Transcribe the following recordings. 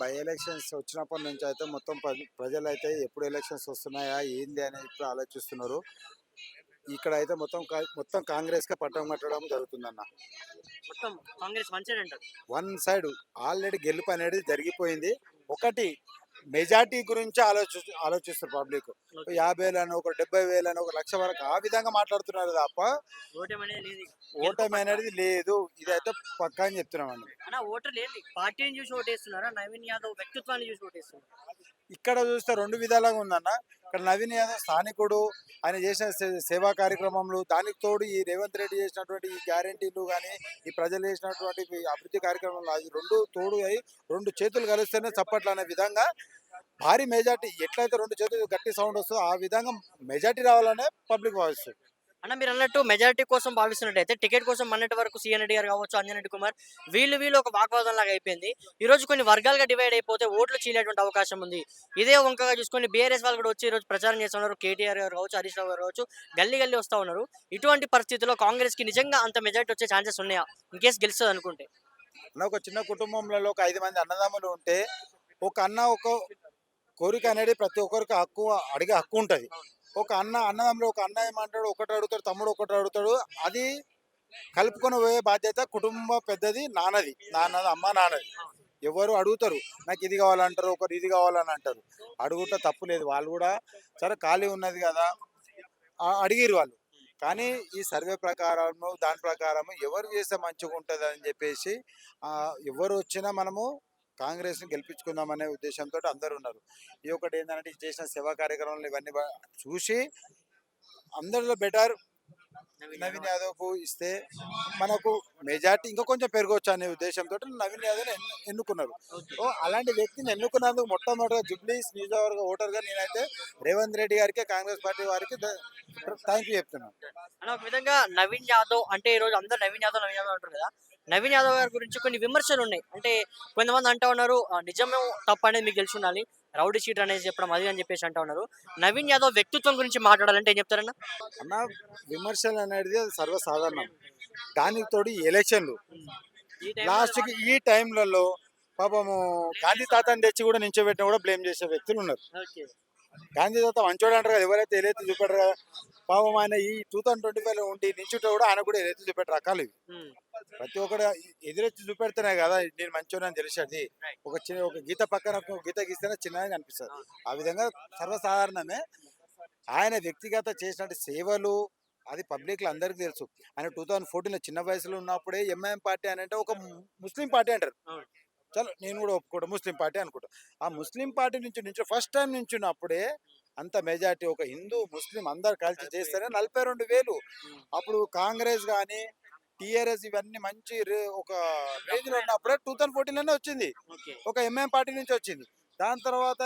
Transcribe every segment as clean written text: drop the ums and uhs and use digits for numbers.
By elections వచ్చినప్పటి నుంచి అయితే మొత్తం ప్రజలైతే ఎప్పుడు ఎలక్షన్స్ వస్తున్నాయా ఏంది అని ఇప్పుడు ఆలోచిస్తున్నారు. ఇక్కడ అయితే మొత్తం కాంగ్రెస్ కే పట్టం కట్టడం జరుగుతుందన్న. మొత్తం కాంగ్రెస్ వన్ సైడ్ అంటారు. వన్ సైడ్ ఆల్రెడీ గెలుపు అనేది జరిగిపోయింది. ఒకటి మెజార్టీ గురించి ఆలోచిస్తారు పబ్లిక్. ఓకే. 50,000 ఒక 70,000 ఒక లక్ష వరకు ఆ విధంగా మాట్లాడుతున్నారు తప్ప ఓటమి అనేది లేదు. గెలుపు ఓటమి పక్కా. అనేది లేదు. ఇదైతే పక్కా అని చెప్తున్నామండి. అన్న ఓటర్లు ఏంది పార్టీని చూసి ఓటేస్తున్నారా? నవీన్ యాదవ్ వ్యక్తిత్వాన్ని చూసి ఓటేస్తున్నారా? ఇక్కడ చూస్తే రెండు విధాలుగా ఉందన్న. ఇక్కడ నవీన్ యాదవ్ స్థానికుడు, ఆయన చేసిన సేవా కార్యక్రమంలో దానికి తోడు ఈ రేవంత్ రెడ్డి చేసినటువంటి ఈ గ్యారెంటీలు కానీ ఈ ప్రజలు చేసినటువంటి ఈ అభివృద్ధి కార్యక్రమాలు అది రెండు తోడు అయి రెండు చేతులు కలిస్తేనే చప్పట్లు అనే విధంగా భారీ మెజార్టీ ఎట్లయితే రెండు చేతులు గట్టి సౌండ్ వస్తుందో ఆ విధంగా మెజార్టీ రావాలనే పబ్లిక్ భావిస్తుంది. అన్న మీరు అన్నట్టు మెజారిటీ కోసం భావిస్తున్నట్టయితే టికెట్ కోసం మొన్నటి వరకు సీఎన్ రెడ్డి గారు కావచ్చు, అంజన్ కుమార్ వీళ్ళు ఒక వాగ్వాదం లాగా అయిపోయింది. ఈ రోజు కొన్ని వర్గాలుగా డివైడ్ అయిపోతే ఓట్లు చీలేటువంటి అవకాశం ఉంది. ఇదే వంకగా చూసుకొని బీఆర్ఎస్ వాళ్ళు కూడా వచ్చి ఈ రోజు ప్రచారం చేస్తున్నారు. కేటీఆర్ గారు కావచ్చు, హరీష్ రావు గారు కావచ్చు, గల్లీ గల్లీ వస్తూ ఉన్నారు. ఇటువంటి పరిస్థితుల్లో కాంగ్రెస్ కి నిజంగా అంత మెజారిటీ వచ్చే ఛాన్సెస్ ఉన్నాయా ఇన్ కేసు గెలుస్తుంది అనుకుంటే? ఒక చిన్న కుటుంబంలో ఒక 5 మంది అన్నదమ్ములు ఉంటే ఒక అన్న ఒక కోరిక అనేది ప్రతి ఒక్కరికి హక్కు అడిగే హక్కు ఉంటుంది. అన్నదమ్ములు ఒక అన్న ఏమంటాడు ఒకటి అడుగుతాడు, తమ్ముడు ఒకటి అడుగుతాడు. అది కలుపుకొని పోయే బాధ్యత కుటుంబ పెద్దది, నాన్నది అమ్మ నాన్నది. ఎవరు అడుగుతారు నాకు ఇది కావాలంటారు, ఒకరు ఇది కావాలని అంటారు. అడుగుతా తప్పు లేదు. వాళ్ళు కూడా సరే ఖాళీ ఉన్నది కదా అడిగిరు వాళ్ళు. కానీ ఈ సర్వే ప్రకారము దాని ప్రకారము ఎవరు చేస్తే మంచిగా ఉంటుంది అని చెప్పేసి ఎవరు వచ్చినా మనము కాంగ్రెస్ని గెలిపించుకుందామనే ఉద్దేశంతో అందరు ఉన్నారు. ఈ ఒకటి ఏంటంటే చేసిన సేవా కార్యక్రమాలు ఇవన్నీ చూసి అందరిలో బెటర్ నవీన్ యాదవ్కు ఇస్తే మనకు మెజార్టీ ఇంకా కొంచెం పెరగవచ్చు అనే ఉద్దేశంతో నవీన్ యాదవ్ ఎన్నుకున్నారు. అలాంటి వ్యక్తిని ఎన్నుకున్నందుకు మొట్టమొదటిగా జుబ్లీస్ నియోజకవర్గ ఓటర్గా నేనైతే రేవంత్ రెడ్డి గారికి కాంగ్రెస్ పార్టీ వారికి థ్యాంక్ యూ చెప్తున్నాను. అలా ఒక విధంగా నవీన్ యాదవ్ అంటే ఈ రోజు అందరూ నవీన్ యాదవ్ అంటారు కదా. నవీన్ యాదవ్ గారి గురించి కొన్ని విమర్శలు ఉన్నాయి. అంటే కొంతమంది అంటా ఉన్నారు నిజమే తప్పు అనేది మీకు తెలిసి ఉండాలి, రౌడీ షీటర్ అనేది చెప్పడం అది అని చెప్పేసి అంటా ఉన్నారు. నవీన్ యాదవ్ వ్యక్తిత్వం గురించి మాట్లాడాలంటే ఏం చెప్తారన్నా? అన్న విమర్శలు అనేది సర్వసాధారణం. దానికి తోడు ఈ ఎలక్షన్లు లాస్ట్కి ఈ టైంలలో పాపము గాంధీ తాతని తెచ్చి కూడా నించోబెట్టిన కూడా బ్లేమ్ చేసే వ్యక్తులు ఉన్నారు. గాంధీ తాత మంచోడు అంటారు కదా, ఎవరైతే ఏదైతే చూపెట్టరు కదా. పాపం ఆయన ఈ 2025లో ఉండి నించుంటే కూడా ఆయన కూడా ఏదైతే చూపెట్ట రకాలు ఇవి. ప్రతి ఒక్కరు ఎదురెత్తి చూపెడితేనే కదా నేను మంచోడు అని తెలిసేది. ఒక గీత పక్కన ఒక గీత గీస్తేనే చిన్నగా కనిపిస్తుంది. ఆ విధంగా సర్వసాధారణమే. ఆయన వ్యక్తిగత చేసినట్టు సేవలు అది పబ్లిక్లో అందరికీ తెలుసు. ఆయన 2014లో చిన్న వయసులో ఉన్నప్పుడే ఎంఐఎం పార్టీ అని అంటే ఒక ముస్లిం పార్టీ అంటారు. చలో నేను కూడా ఒప్పుకోవడం ముస్లిం పార్టీ అనుకుంటా. ఆ ముస్లిం పార్టీ నుంచి ఫస్ట్ టైం నుంచున్నప్పుడే అంత మెజార్టీ ఒక హిందూ ముస్లిం అందరు కలిసి చేస్తేనే 42,000. అప్పుడు కాంగ్రెస్ కానీ టీఆర్ఎస్ ఇవన్నీ మంచి ఒక రేంజ్ లో ఉన్నప్పుడే 2014లోనే వచ్చింది. ఒక ఎంఐఎం పార్టీ నుంచి వచ్చింది. దాని తర్వాత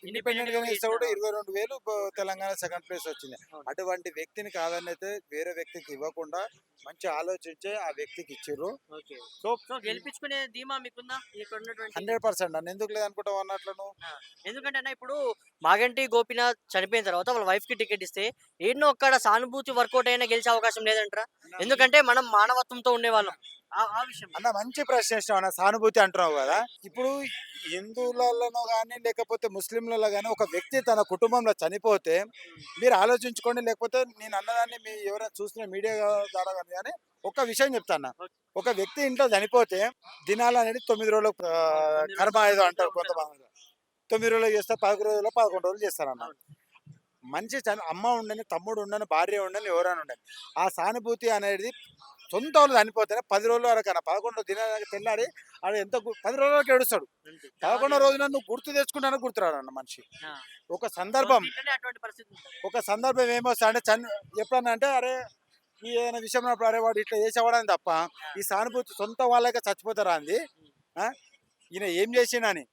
ఇండిపెండెంట్ గా ఇస్తే కూడా 22,000 తెలంగాణ సెకండ్ ప్లేస్ వచ్చింది. అటువంటి వ్యక్తిని కాదని అయితే వేరే వ్యక్తికి ఇవ్వకుండా మంచి ఆలోచించే ఆ వ్యక్తికి ఇచ్చారు. సో గెలిపించుకునే ధీమా మీకుందా? 100% నన్ను ఎందుకు లేదనుకుంటావు అన్నట్లు. ఎందుకంటే అన్న ఇప్పుడు మాగంటి గోపీనాథ్ చనిపోయిన తర్వాత వాళ్ళ వైఫ్ కి టికెట్ ఇస్తే ఎన్నో ఒక్కడ సానుభూతి వర్కౌట్ అయినా గెలిచే అవకాశం లేదంటారా? ఎందుకంటే మనం మానవత్వంతో ఉండేవాళ్ళం. ఆ విషయం అన్న మంచి ప్రశ్న అన్న. సానుభూతి అంటున్నావు కదా. ఇప్పుడు హిందువులలో కానీ లేకపోతే ముస్లింలలో కానీ ఒక వ్యక్తి తన కుటుంబంలో చనిపోతే మీరు ఆలోచించుకోండి. లేకపోతే నేను అన్నదాన్ని మీ ఎవరైనా చూసిన మీడియా ద్వారా కానీ ఒక విషయం చెప్తాను. ఒక వ్యక్తి ఇంట్లో చనిపోతే దినాలు అనేది 9 రోజులు కర్మ ఏదో అంటారు కొంతమంది. 9 రోజులు చేస్తారు, 11 రోజులు 11 రోజులు చేస్తారన్న. మంచి అమ్మ ఉండని, తమ్ముడు ఉండని, భార్య ఉండని, ఎవరైనా ఉండని ఆ సానుభూతి అనేది సొంత వాళ్ళు చనిపోతేనే 10 రోజుల వరకు అన్న 11 దినాలకి తెల్లారి ఆడు ఎంత 10 రోజుల వరకు ఏడుస్తాడు. 11వ రోజున నువ్వు గుర్తు తెచ్చుకుంటానో గుర్తురాడన్న మనిషి. ఒక సందర్భం ఏమొస్తా అంటే ఎప్పుడన్నా అంటే అరే ఈ ఏదైనా విషయం అరే వాడు ఇట్లా చేసేవాడని తప్ప ఈ సానుభూతి సొంత వాళ్ళకే చచ్చిపోతారా అంది. ఈయన ఏం చేసిండని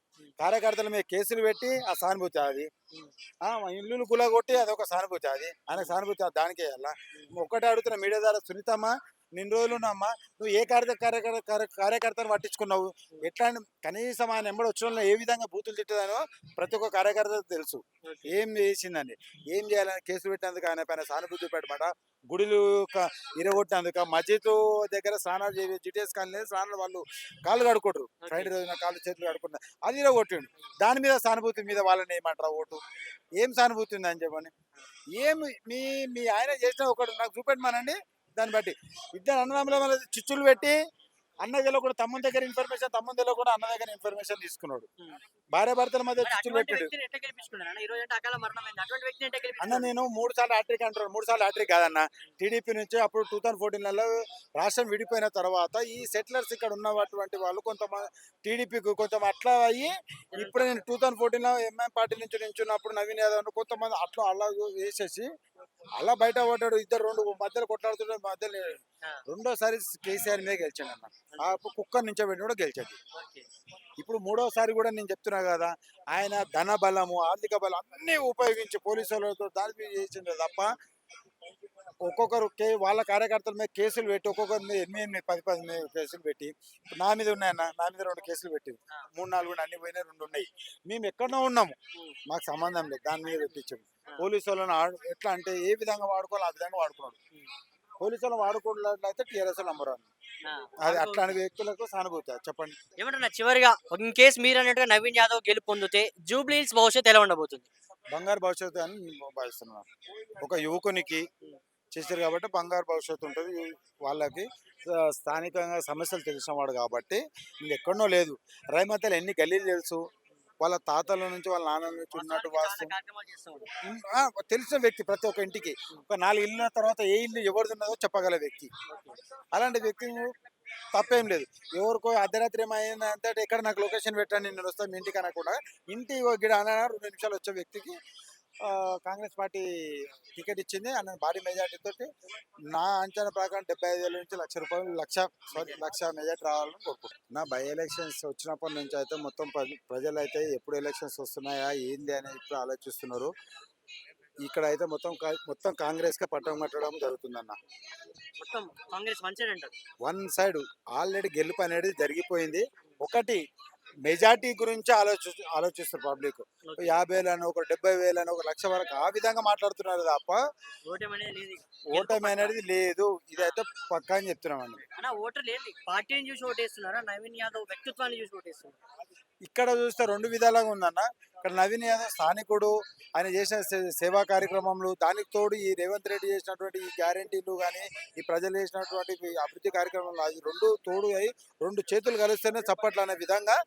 కార్యకర్తల మీద కేసులు పెట్టి ఆ సానుభూతి అది. ఇల్లు గులగొట్టి అదొక సానుభూతి. అది ఆయన సానుభూతి దానికే వెళ్ళా. ఒక్కటే అడుగుతున్న మీడియా ద్వారా, సునీతమ్మ నిన్న రోజులు ఉన్నామ్మా నువ్వు ఏ కార్యకర్తను పట్టించుకున్నావు? ఎట్లా కనీసం ఆయన ఎంబడి వచ్చిన ఏ విధంగా బూతులు తిట్టదానో ప్రతి ఒక్క కార్యకర్త తెలుసు. ఏం చేసిందని ఏం చేయాలని కేసులు పెట్టినందుకు ఆయన పైన సానుభూతి పెట్టమాట గుడిలు ఇరగొట్టినందుక మస్జిద్ దగ్గర స్నానాలు జిటిఎస్ కాలనీ స్నానాలు వాళ్ళు కాళ్ళు కడుకుంటారు ఫ్రైడే రోజున కాళ్ళు చేతులు కడుకుంటారు అది ఇరగొట్టిండు దాని మీద సానుభూతి మీద వాళ్ళని ఏమంటారా ఓటు ఏం సానుభూతి ఉంది అని చెప్పని ఏమి మీ మీ ఆయన చేసిన ఒకటి నాకు చూపెట్టమానండి దాన్ని బట్టి ఇద్దరు అన్నదమ్ముల మీద చిచ్చులు పెట్టి అన్నదలో కూడా తమ్ముని దగ్గర ఇన్ఫర్మేషన్ తమ్ముందిలో కూడా అన్న దగ్గర ఇన్ఫర్మేషన్ తీసుకున్నాడు భార్య భర్తల మధ్య మరి చిచ్చులు అటువంటి పెట్టాడు వ్యక్తిని ఎట్లా గెలిపించుకున్నారన్న? ఈ రోజు అంటే అకాల మరణం అయింది. అటువంటి వ్యక్తిని ఎట్లా అన్న గెలిపించుకున్నారు? నేను 3 సార్లు హ్యాట్రిక్ అంటారు 3 సార్లు హ్యాట్రిక్ కాదన్న టీడీపీ నుంచి అప్పుడు 2014 రాష్ట్రం విడిపోయిన తర్వాత ఈ సెటిలర్స్ ఇక్కడ ఉన్నటువంటి వాళ్ళు కొంతమంది టీడీపీకి కొంచెం అట్లా అయ్యి ఇప్పుడు నేను 2014 ఎంఐఎం పార్టీ నుంచి నించున్నప్పుడు నవీన్ యాదవ్ కొంతమంది అట్లా అలా వేసేసి అలా బయట పడ్డాడు ఇద్దరు రెండు మధ్యలో కొట్లాడుతుంటే మధ్యలో ఆ, రెండోసారి కేసీఆర్ మీద గెలిచాడు అన్న ఆ కుక్కర్ నుంచి పెట్టి కూడా గెలిచాడు ఓకే. ఇప్పుడు మూడోసారి కూడా నేను చెప్తున్నా కదా ఆయన ధన బలము ఆర్థిక బలం అన్ని ఉపయోగించి పోలీసు వాళ్ళతో దాడి మీద చేసిండే తప్ప ఒక్కొక్కరు వాళ్ళ కార్యకర్తల మీద కేసులు పెట్టి ఒక్కొక్కరి మీద 8 10 మీద కేసులు పెట్టి ఇప్పుడు నా మీద ఉన్నాయన్న నా మీద 2 కేసులు పెట్టింది 3 4 కూడా అన్ని పోయినాయి 2 ఉన్నాయి మేము ఎక్కడో ఉన్నాము మాకు సంబంధం లేదు దాని మీద పెట్టించాము పోలీసు వాళ్ళని ఎట్లా అంటే ఏ విధంగా వాడుకోవాలి ఆ విధంగా వాడుకున్నాడు పోలీసు వాళ్ళని వాడుకున్నట్లయితే టీఆర్ఎస్ నంబర్ 1 ఆ, అది అట్లాంటి వ్యక్తులకు సానుభూతి చెప్పండి ఏమంటున్నా చివరిగా ఇన్ కేసు మీరు అన్నట్టుగా నవీన్ యాదవ్ గెలుపు పొందితే జూబ్లీ హిల్స్ భవిష్యత్తు ఎలా ఉండబోతుంది? బంగారు భవిష్యత్తు అని నేను భావిస్తున్నాను ఒక యువకునికి చేశారు కాబట్టి బంగారు భవిష్యత్తు ఉంటుంది వాళ్ళకి స్థానికంగా సమస్యలు తెలిసినవాడు కాబట్టి ఇంకెక్కడనో లేదు రైమతలు ఎన్ని గల్లీలు తెలుసు వాళ్ళ తాతల నుంచి వాళ్ళ నాన్న నుంచి ఉన్నట్టు చాలా వాస్తు కార్యక్రమాలు చేస్తూ ఉంటారు. తెలిసిన వ్యక్తి ప్రతి ఒక్క ఇంటికి ఒక 4 ఇళ్ళ తర్వాత ఏ ఇల్లు ఎవరిది ఉన్నదో చెప్పగల వ్యక్తి అలాంటి వ్యక్తి తప్పేం లేదు ఎవరికో అర్ధరాత్రి ఏమైందంటే ఎక్కడ నాకు లొకేషన్ పెట్టండి నేను వస్తాను మీ ఇంటికి అనకుండా ఇంటి గిడ అన్న 2 నిమిషాలు వచ్చే వ్యక్తికి కాంగ్రెస్ పార్టీ టికెట్ ఇచ్చింది అన్న భారీ మెజార్టీ తోటి నా అంచనా ప్రకారం 75,000 నుంచి లక్ష మెజార్టీ రావాలని కోరుకుంటున్నాను నా బై ఎలక్షన్స్ వచ్చినప్పటి నుంచి అయితే మొత్తం ప్రజలు అయితే ఎప్పుడు ఎలక్షన్స్ వస్తున్నాయా ఏంది అని ఇప్పుడు ఆలోచిస్తున్నారు ఇక్కడ అయితే మొత్తం కాంగ్రెస్ కే పట్టం కట్టడం జరుగుతుందన్న మొత్తం కాంగ్రెస్ మంచిది అంటారు. 1 సైడ్ ఆల్రెడీ గెలుపు అనేది జరిగిపోయింది ఒకటి మెజార్టీ గురించి ఆలోచిస్తారు పబ్లిక్ 50,000 అని ఒక 70,000 అని ఒక 1,00,000 వరకు ఆ విధంగా మాట్లాడుతున్నారు తప్ప ఓటమి అనేది లేదు. ఓటమి అనేది లేదు ఇదైతే పక్కా అని చెప్తున్నామండి అన్న ఓటర్ లేదు పార్టీని చూసి ఓటేస్తున్నారా నవీన్ యాదవ్ వ్యక్తిత్వాన్ని చూసి ఓటేస్తున్నారు? ఇక్కడ చూస్తే 2 విధాలుగా ఉందన్న ఇక్కడ నవీన్ యాదవ్ స్థానికుడు ఆయన చేసిన సేవా కార్యక్రమంలో దానికి తోడు ఈ రేవంత్ రెడ్డి చేసినటువంటి ఈ గ్యారెంటీలు కానీ ఈ ప్రజలు చేసినటువంటి ఈ అభివృద్ధి కార్యక్రమంలో అది 2 తోడు అయి 2 చేతులు కలిస్తేనే చప్పట్లు అనే విధంగా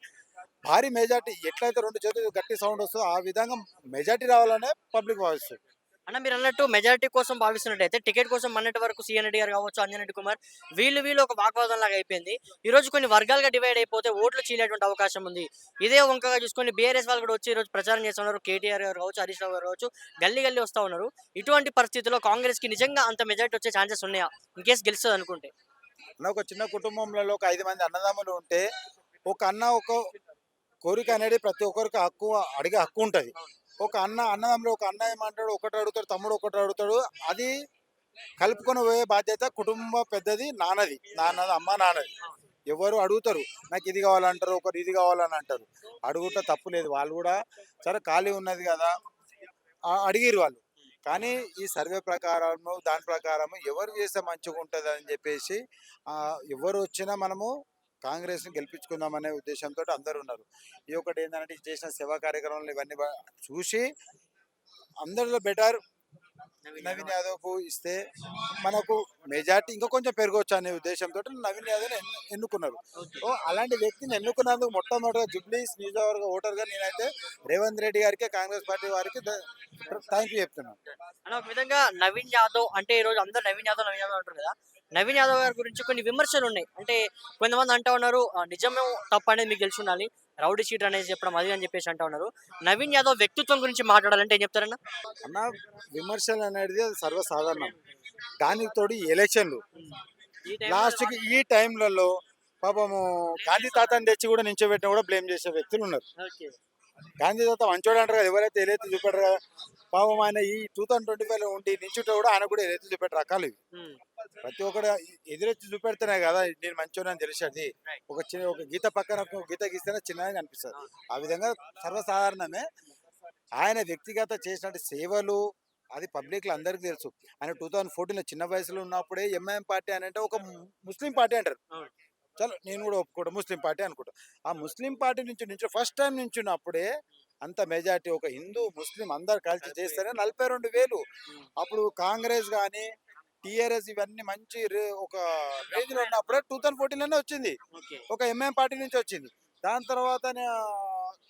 భారీ మెజార్టీ ఎట్లయితే 2 చేతులు గట్టి సౌండ్ వస్తుందో ఆ విధంగా మెజార్టీ రావాలనే పబ్లిక్ భావిస్తుంది అన్న మీరు అన్నట్టు మెజారిటీ కోసం భావిస్తున్నట్టయితే టికెట్ కోసం మొన్నటి వరకు సీఎన్ రెడ్డి గారు కావచ్చు అంజన్ కుమార్ వీళ్ళు ఒక వాగ్వాదం లాగా అయిపోయింది. ఈ రోజు కొన్ని వర్గాలుగా డివైడ్ అయిపోతే ఓట్లు చీలేటువంటి అవకాశం ఉంది. ఇదే వంకగా చూసుకొని బీఆర్ఎస్ వాళ్ళు కూడా వచ్చి ఈ రోజు ప్రచారం చేస్తున్నారు. కేటీఆర్ గారు కావచ్చు హరీష్ రావు గారు కావచ్చు గల్లీ గల్లీ వస్తూ ఉన్నారు. ఇటువంటి పరిస్థితుల్లో కాంగ్రెస్ కి నిజంగా అంత మెజారిటీ వచ్చే ఛాన్సెస్ ఉన్నాయా ఇన్ కేసు గెలుస్తుంది అనుకుంటే? అన్న ఒక చిన్న కుటుంబంలో ఒక 5 మంది అన్నదమ్ములు ఉంటే ఒక అన్న ఒక కోరిక అనేది ప్రతి ఒక్కరికి అడిగే హక్కు ఉంటుంది ఒక అన్నదమ్ములు ఒక అన్న ఏమంటాడు ఒకటి అడుగుతాడు తమ్ముడు ఒకటి అడుగుతాడు అది కలుపుకొని పోయే బాధ్యత కుటుంబ పెద్దది నాన్నది అమ్మ నాన్నది ఎవరు అడుగుతారు నాకు ఇది కావాలంటారు ఒకరు ఇది కావాలని అంటారు అడుగుతా తప్పు లేదు వాళ్ళు కూడా సరే ఖాళీ ఉన్నది కదా అడిగిరు వాళ్ళు కానీ ఈ సర్వే ప్రకారము దాని ప్రకారము ఎవరు చేస్తే మంచిగా ఉంటుంది అని చెప్పేసి ఎవరు వచ్చినా మనము కాంగ్రెస్ని గెలిపించుకుందామనే ఉద్దేశంతో అందరు ఉన్నారు ఈ ఒకటి ఏంటంటే చేసిన సేవా కార్యక్రమాలు ఇవన్నీ చూసి అందరిలో బెటర్ నవీన్ యాదవ్కు ఇస్తే మనకు మెజార్టీ ఇంకా కొంచెం పెరగవచ్చు అనే ఉద్దేశంతో నవీన్ యాదవ్ ఎన్నుకున్నారు అలాంటి వ్యక్తిని ఎన్నుకున్నందుకు మొట్టమొదటిగా జూబ్లీస్ నియోజకవర్గ ఓటర్గా నేనైతే రేవంత్ రెడ్డి గారికి కాంగ్రెస్ పార్టీ వారికి థ్యాంక్ యూ చెప్తున్నాను అలా ఒక విధంగా నవీన్ యాదవ్ అంటే ఈ రోజు అందరు నవీన్ యాదవ్ అంటారు కదా నవీన్ యాదవ్ గారి గురించి కొన్ని విమర్శలు ఉన్నాయి అంటే కొంతమంది అంటా ఉన్నారు నిజమే తప్పు అనేది మీకు తెలిసి ఉండాలి రౌడీ షీటర్ అనేది చెప్పడం అది అని చెప్పేసి అంటా ఉన్నారు నవీన్ యాదవ్ వ్యక్తిత్వం గురించి మాట్లాడాలంటే ఏం చెప్తారన్నా అన్న విమర్శలు అనేది అది సర్వసాధారణం దానికి తోడు ఎలక్షన్లు లాస్ట్కి ఈ టైంలలో పాపము గాంధీ తాతని తెచ్చి కూడా నించోబెట్టిన కూడా బ్లేమ్ చేసే వ్యక్తులు ఉన్నారు గాంధీ తాత మంచోడు అంటారు కదా ఎవరైతే ఏదైతే చూపెట్టరు కదా పాపం ఆయన ఈ 2025 ఉండి నించుంటే కూడా ఆయన కూడా ఏదైతే చూపెట్ట రకాలు ఇవి ప్రతి ఒక్కరు ఎదురెత్తి చూపెడితేనే కదా నేను మంచోడు అని తెలిసేది ఒక గీత పక్కన ఒక గీత గీస్తేనే చిన్నగా కనిపిస్తుంది ఆ విధంగా సర్వసాధారణమే ఆయన వ్యక్తిగత చేసినట్టు సేవలు అది పబ్లిక్లో అందరికీ తెలుసు. ఆయన 2014లో చిన్న వయసులో ఉన్నప్పుడే ఎంఐఎం పార్టీ అని అంటే ఒక ముస్లిం పార్టీ అంటారు. అవును. చలో నేను కూడా ఒప్పుకుంటా ముస్లిం పార్టీ అనుకుంటా. ఆ ముస్లిం పార్టీ నుంచి ఫస్ట్ టైం నుంచున్నప్పుడే అంత మెజార్టీ ఒక హిందూ ముస్లిం అందరు కలిసి చేస్తేనే 42,000. ఉమ్. అప్పుడు కాంగ్రెస్ కానీ టీఆర్ఎస్ ఇవన్నీ మంచి ఒక రేంజ్లో ఉన్నప్పుడే 2014లోనే వచ్చింది. ఓకే. ఒక ఎంఐఎం పార్టీ నుంచి వచ్చింది. దాని తర్వాత ఇండిపెండెంట్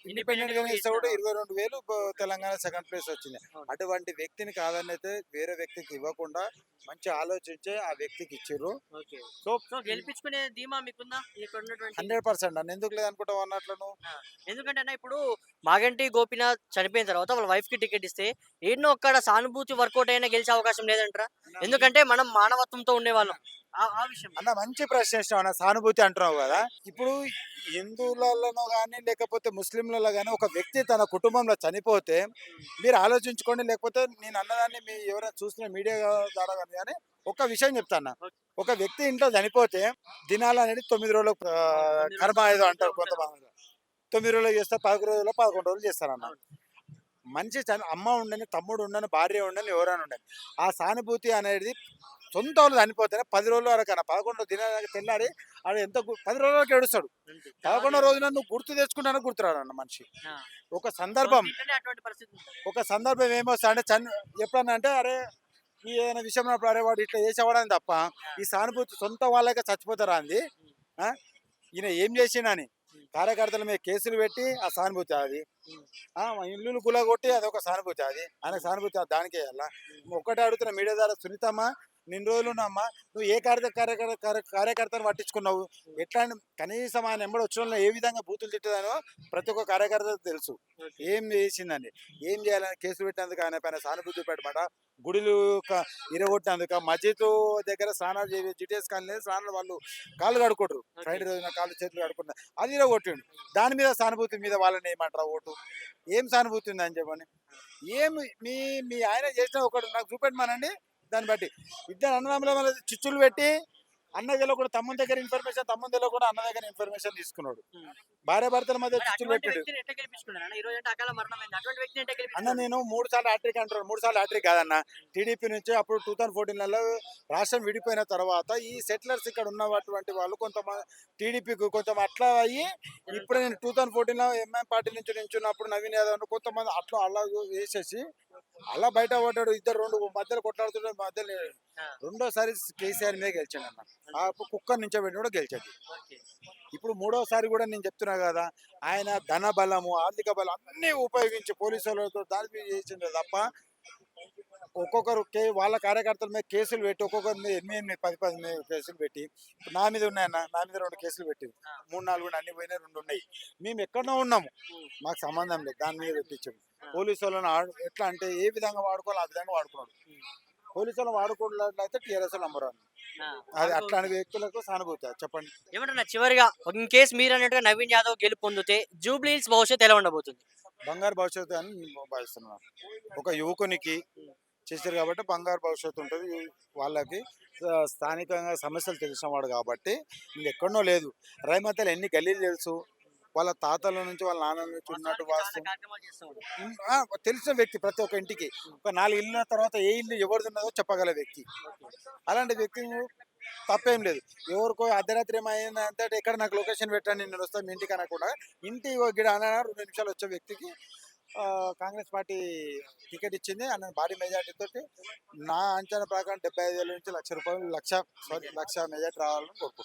గా ఇండిపెండెంట్ గా ఇస్తే కూడా చేసిన 22,000 తెలంగాణ సెకండ్ ప్లేస్ వచ్చింది. అవును. అటువంటి వ్యక్తిని కాదనైతే వేరే వ్యక్తికి ఇవ్వకుండా మంచి ఆలోచించే ఆ వ్యక్తికి ఇచ్చిర్రు. ఓకే. సో సో గెలిపించుకునే ధీమా మీకుందా ఇక్కడ ఉన్నటువంటి 100% నన్ను ఎందుకు లేదనుకుంటావు అన్నట్లను. ఆ! ఎందుకంటే అన్న ఇప్పుడు మాగంటి గోపీనాథ్ చనిపోయిన తర్వాత వాళ్ళ వైఫ్‌కి టికెట్ ఇస్తే ఎన్నో అక్కడ సానుభూతి వర్కౌట్ అయినా గెలిచే అవకాశం లేదంటారా? ఎందుకంటే మనం మానవత్వంతో ఉండేవాళ్ళం. ఆ విషయం. అన్న మంచి ప్రశ్న వేసినావు అన్న. సానుభూతి అంటున్నావు కదా. ఇప్పుడు హిందువులలోనో కానీ లేకపోతే ముస్లింలలో కానీ ఒక వ్యక్తి తన కుటుంబంలో చనిపోతే మీరు ఆలోచించుకోండి. లేకపోతే నేను అన్నదాన్ని మీ ఎవరైనా చూసిన మీడియా ద్వారా కానీ ఒక విషయం చెప్తాను. ఒక వ్యక్తి ఇంట్లో చనిపోతే దినాలు అనేది 9 రోజులు కర్మ ఏదో అంటారు కొంతమంది. 9 రోజులు చేస్తారు, 11 రోజులు 11 రోజులు చేస్తారన్న. అవును. మంచి అమ్మ ఉండని, తమ్ముడు ఉండని, భార్య ఉండని, ఎవరైనా ఉండని ఆ సానుభూతి అనేది సొంత వాళ్ళు చనిపోతేనే 10 రోజుల వరకు అన్న 11 దినాలకి తెల్లారి ఆడు ఎంత 10 రోజుల వరకు ఏడుస్తాడు. అంతే. 11 రోజున నువ్వు గుర్తు తెచ్చుకుంటానో గుర్తురాడన్న మనిషి. ఆ! ఒక సందర్భం ఇంట్లోనే అటువంటి పరిస్థితి ఉంటది. ఒక సందర్భం ఏమొస్తా అంటే ఎప్పుడన్నా అంటే అరే ఈ ఏదైనా విషయం ఉన్నప్పుడు అరే వాడు ఇట్లా చేసేవాడని తప్ప ఈ సానుభూతి సొంత వాళ్ళకే చచ్చిపోతారా అంది. హ్మ్. ఆ? ఈయన ఏం చేసిండని హ్మ్. కార్యకర్తల మీద కేసులు పెట్టి ఆ సానుభూతి అది. హ్మ్. మా ఇల్లులు గులగొట్టి అదొక సానుభూతి అది. ఆయన సానుభూతి దానికే వేయాలా. ఒక్కటే అడుగుతున్న మీడియా ద్వారా సునీతమ్మ నిన్న రోజులు ఉన్నామ్మా నువ్వు ఏ కార్యకర్తను పట్టించుకున్నావు ఎట్లా కనీసం ఆయన ఎంబడి వచ్చిన ఏ విధంగా బూతులు తిట్టదానో ప్రతి ఒక్క కార్యకర్త తెలుసు. ఓకే. ఏం చేసిందని ఏం చేయాలని కేసులు పెట్టినందుకు ఆయన పైన సానుభూతి పెట్టమాట. గుడిలు ఇరగొట్టినందుకు మస్జిద్ దగ్గర స్నానాలు జిటిఎస్ కాలనీ స్నానాలు వాళ్ళు కాళ్ళు కడుకుంటారు. ఫ్రైడే రోజున కాళ్ళు చేతులు కడుకుంటారు అది ఇరగొట్టిండు. దాని మీద సానుభూతి మీద వాళ్ళని ఏమంటారా ఓటు ఏం సానుభూతి ఉందని చెప్పని ఏమి మీ మీ ఆయన చేసిన ఒకటి నాకు చూపెట్టమానండి. దాన్ని బట్టి ఇద్దరు అన్నదమ్ముల మీద చిచ్చులు పెట్టి అన్న తెలియకుండా తమ్ముని దగ్గర ఇన్ఫర్మేషన్ తమ్ముని తెలియకుండా అన్న దగ్గర ఇన్ఫర్మేషన్ తీసుకున్నాడు. హ్మ్. భార్య భర్తల మధ్య మరి చిచ్చులు అటువంటి పెట్టాడు. వ్యక్తిని ఎట్లా గెలిపించుకున్నారన్న? ఈ రోజంటే అకాల మరణమైంది. అటువంటి వ్యక్తిని ఎట్లా అన్న గెలిపించుకున్నారు? నేను 3 సార్లు హ్యాట్రిక్ అంటారు. 3 సార్లు హ్యాట్రిక్ కాదన్న. టీడీపీ నుంచి అప్పుడు 2014లో రాష్ట్రం విడిపోయిన తర్వాత ఈ సెటిలర్స్ ఇక్కడ ఉన్నటువంటి వాళ్ళు కొంతమంది టీడీపీకి కొంచెం అట్లా అయ్యి ఇప్పుడు నేను 2014లో ఎంఐఎం పార్టీ నుంచి నించున్నప్పుడు నవీన్ యాదవ్ కొంతమంది అట్లా అలా వేసేసి అలా బయట పడ్డాడు. ఇద్దరు రెండు మధ్యలో కొట్లాడుతుంటే మధ్యలో ఆ! రెండోసారి కేసీఆర్ మీద గెలిచాడు అన్న. ఆ కుక్కర్ నుంచోబెట్టి కూడా గెలిచాడు. ఓకే. ఇప్పుడు మూడోసారి కూడా నేను చెప్తున్నా కదా ఆయన ధన బలము ఆర్థిక బలం అన్ని ఉపయోగించి పోలీసు వాళ్ళతో దాడి మీద చేసిండే తప్ప ఒక్కొక్కరు వాళ్ళ కార్యకర్తల మీద కేసులు పెట్టి ఒక్కొక్కరి మీద 8, 10 మీద కేసులు పెట్టి ఇప్పుడు నా మీద ఉన్నాయన్న నా మీద 2 కేసులు పెట్టింది. ఆ! 3, 4 కూడా అన్ని పోయినాయి 2 ఉన్నాయి. మేము ఎక్కడో ఉన్నాము హ్మ్. మాకు సంబంధం లేదు దాని మీద పెట్టించాడు. ఆ! పోలీసు వాళ్ళని ఎట్లా అంటే ఏ విధంగా వాడుకోవాలో ఆ విధంగా వాడుకున్నాడు. హ్మ్. పోలీసు వాళ్ళని వాడుకున్నట్లయితే టీఆర్ఎస్ నంబర్ 1. ఆ! అది ఆడుకో అట్లాంటి వ్యక్తులకు సానుభూతి చెప్పండి. ఏమంటున్నా చివరిగా ఇన్ కేస్ మీరన్నట్టుగా నవీన్ యాదవ్ గెలుపు పొందితే జూబ్లీ హిల్స్ భవిష్యత్తు ఎలా ఉండబోతుంది? బంగారు భవిష్యత్తు అని నేను భావిస్తున్నాను. ఒక యువకునికి హ్మ్. చేశారు కాబట్టి బంగారు భవిష్యత్తు ఉంటుంది. వాళ్ళకి స్థానికంగా సమస్యలు తెలిసినవాడు కాబట్టి ఇంకెక్కడనో లేదు. రైమతలు ఎన్ని గల్లీలు తెలుసు. వాళ్ళ తాతల నుంచి వాళ్ళ నాన్నల నుంచి ఉన్నట్టు వాస్తవానికి చాలా వాస్తు కార్యక్రమాలు చేస్తాడు. తెలిసిన వ్యక్తి ప్రతి ఒక్క ఇంటికి ఒక 4 ఇళ్ళ తర్వాత ఏ ఇల్లు ఎవరిది ఉన్నదో చెప్పగల వ్యక్తి. ఓకే. అలాంటి వ్యక్తి తప్పేం లేదు. ఎవరికో అర్ధరాత్రి ఏమైందంటే ఎక్కడ నాకు లొకేషన్ పెట్టండి నేను వస్తాను మీ ఇంటికి అనకుండా ఇంటి గిడ అన్న 2 నిమిషాలు వచ్చే వ్యక్తికి కాంగ్రెస్ పార్టీ టికెట్ ఇచ్చింది. అన్న భారీ మెజార్టీ తోటి నా అంచనా ప్రకారం 75,000 నుంచి 1,00,000 లక్ష మెజార్టీ రావాలని కోరుకుంటున్నాను.